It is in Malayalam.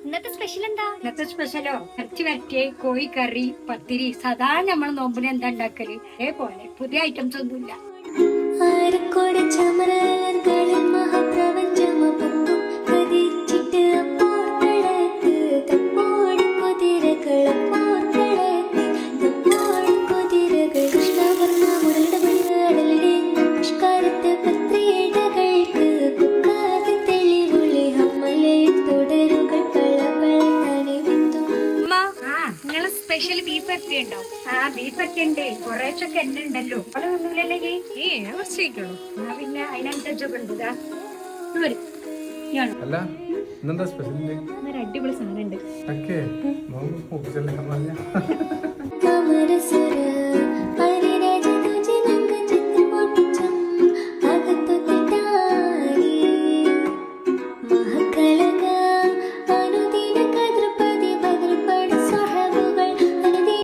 ഇന്നത്തെ സ്പെഷ്യൽ എന്താ? ഇന്നത്തെ സ്പെഷ്യലോ ഇറച്ചി വരട്ടിയ കോഴിക്കറി പത്തിരി. സാധാരണ നമ്മൾ നോമ്പിന് എന്താ ഉണ്ടാക്കല് അതേപോലെ പുതിയ ഐറ്റംസ് ഒന്നുമില്ല. സ്പെഷ്യൽ ബീഫ് വരട്ടി ഉണ്ടോ? ബീഫ് ഒക്കെ ഉണ്ട്. കുറേശ്ശൊക്കെ എന്നെ ഉണ്ടല്ലോ. അത് ഒന്നുമില്ലല്ലേ കുറച്ചേക്കുള്ളൂ. പിന്നെ അതിനനുസരിച്ചൊക്കെ ഉണ്ട്. അല്ല ഇന്നെന്താ സ്പെഷ്യൽ? അടിപൊളി സാധനം ഉണ്ട്.